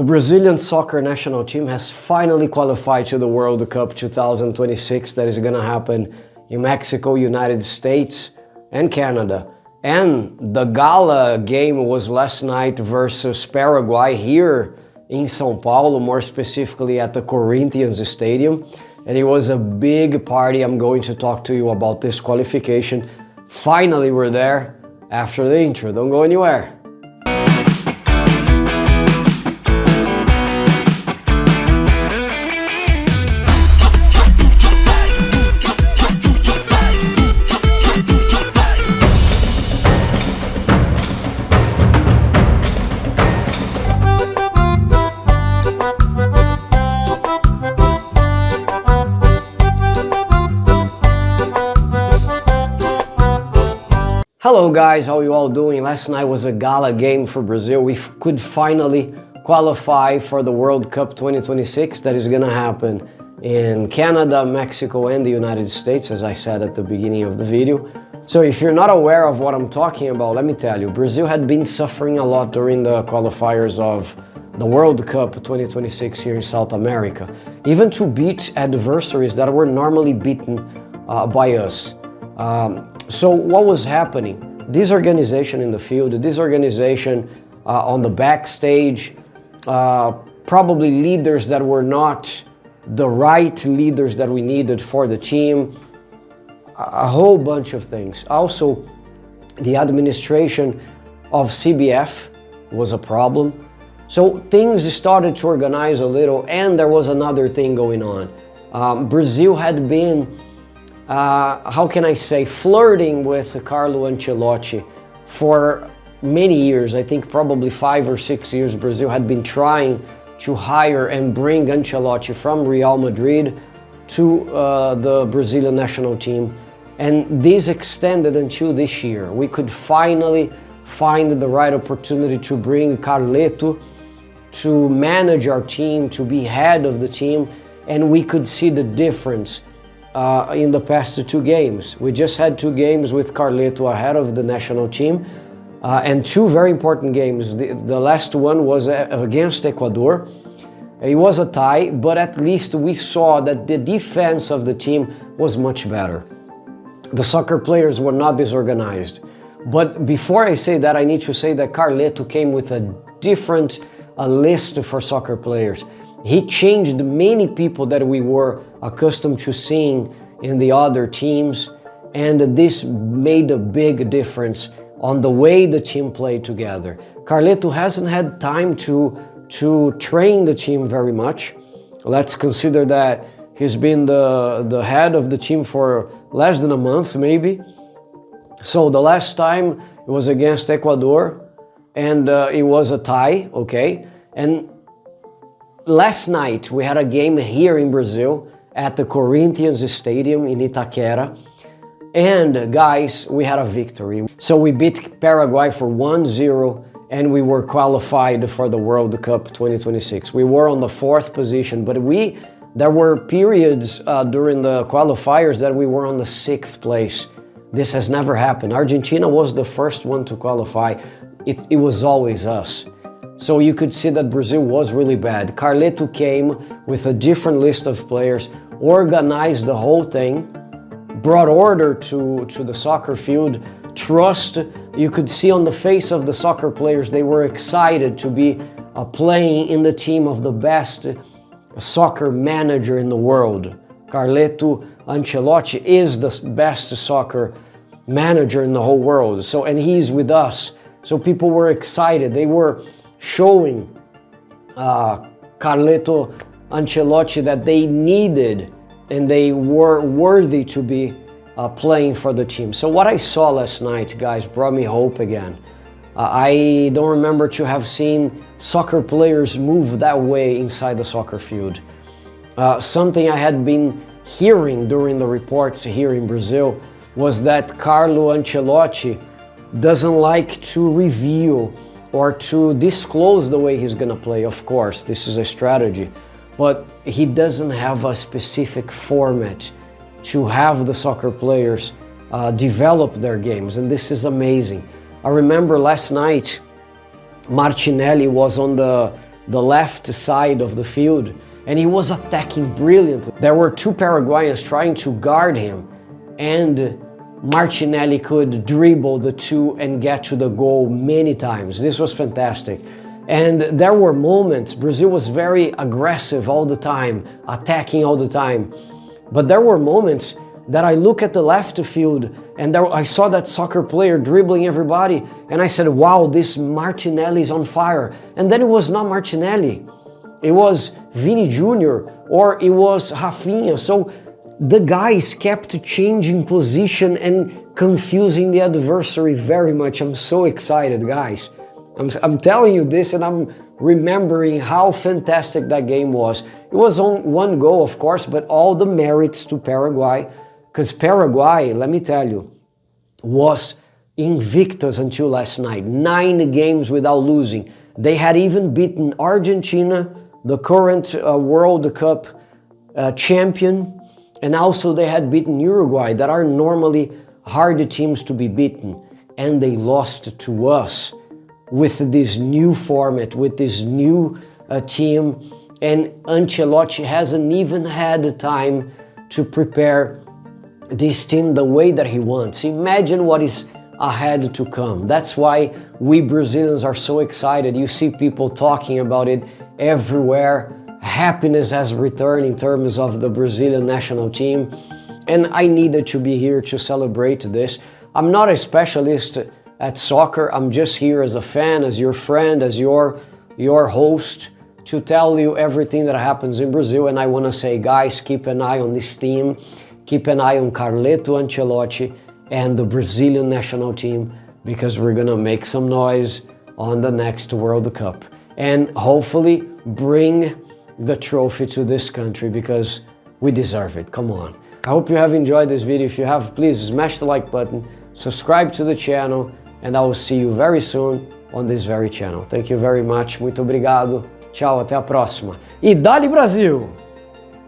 The Brazilian soccer national team has finally qualified to the World Cup 2026 that is going to happen in Mexico, United States, and Canada. And the gala game was last night versus Paraguay here in São Paulo, more specifically at the Corinthians Stadium. And it was a big party. I'm going to talk to you about this qualification. Finally, we're there after the intro. Don't go anywhere. Hello guys, how are you all doing? Last night was a gala game for Brazil. We could finally qualify for the World Cup 2026 that is going to happen in Canada, Mexico, and the United States, as I said at the beginning of the video. So if you're not aware of what I'm talking about, let me tell you, Brazil had been suffering a lot during the qualifiers of the World Cup 2026 here in South America, even to beat adversaries that were normally beaten by us. So what was happening? Disorganization in the field, disorganization on the backstage, probably leaders that were not the right leaders that we needed for the team, a whole bunch of things. Also, the administration of CBF was a problem. So things started to organize a little, and there was another thing going on. Brazil had been how can I say, flirting with Carlo Ancelotti for many years. I think probably 5 or 6 years Brazil had been trying to hire and bring Ancelotti from Real Madrid to the Brazilian national team. And this extended until this year. We could finally find the right opportunity to bring Carleto to manage our team, to be head of the team, and we could see the difference in the past 2 games. We just had 2 games with Carleto ahead of the national team, and 2 very important games. The last one was against Ecuador. It was a tie, but at least we saw that the defense of the team was much better. The soccer players were not disorganized. But before I say that, I need to say that Carleto came with a different list for soccer players. He changed many people that we were accustomed to seeing in the other teams, and this made a big difference on the way the team played together. Carleto hasn't had time to train the team very much. Let's consider that he's been the head of the team for less than a month, maybe. So the last time it was against Ecuador, and it was a tie, okay? And last night, we had a game here in Brazil at the Corinthians Stadium in Itaquera. And guys, we had a victory. So we beat Paraguay for 1-0 and we were qualified for the World Cup 2026. We were on the 4th position, but there were periods during the qualifiers that we were on the 6th place. This has never happened. Argentina was the first one to qualify. It was always us. So you could see that Brazil was really bad. Carleto came with a different list of players, organized the whole thing, brought order to the soccer field, trust. You could see on the face of the soccer players, they were excited to be playing in the team of the best soccer manager in the world. Carleto Ancelotti is the best soccer manager in the whole world. So, and he's with us. So people were excited. They were showing Carleto Ancelotti that they needed and they were worthy to be playing for the team. So what I saw last night, guys, brought me hope again. I don't remember to have seen soccer players move that way inside the soccer field. Something I had been hearing during the reports here in Brazil was that Carlo Ancelotti doesn't like to reveal or to disclose the way he's gonna play. Of course, this is a strategy, but he doesn't have a specific format to have the soccer players develop their games, and this is amazing. I remember last night, Martinelli was on the the left side of the field, and he was attacking brilliantly. There were two Paraguayans trying to guard him, and Martinelli could dribble the two and get to the goal many times. This was fantastic. And there were moments, Brazil was very aggressive all the time, attacking all the time. But there were moments that I look at the left field and I saw that soccer player dribbling everybody, and I said, wow, this Martinelli is on fire. And then it was not Martinelli, it was Vini Jr. or it was Rafinha. So the guys kept changing position and confusing the adversary very much. I'm so excited, guys. I'm telling you this, and I'm remembering how fantastic that game was. It was on one goal, of course, but all the merits to Paraguay, because Paraguay, let me tell you, was invictus until last night. 9 games without losing. They had even beaten Argentina, the current World Cup champion, and also they had beaten Uruguay, that are normally hard teams to be beaten, and they lost to us with this new format, with this new team, and Ancelotti hasn't even had time to prepare this team the way that he wants. Imagine what is ahead to come. That's why we Brazilians are so excited. You see people talking about it everywhere. Happiness has returned in terms of the Brazilian national team, and I needed to be here to celebrate this. I'm not a specialist at soccer. I'm just here as a fan, as your friend, as your host, to tell you everything that happens in Brazil. And I want to say, guys, keep an eye on this team. Keep an eye on Carleto Ancelotti and the Brazilian national team, because we're going to make some noise on the next World Cup and hopefully bring the trophy to this country, because we deserve it. Come on. I hope you have enjoyed this video. If you have, please smash the like button, subscribe to the channel, and I will see you very soon on this very channel. Thank you very much. Muito obrigado. Tchau, até a próxima. E dale Brasil!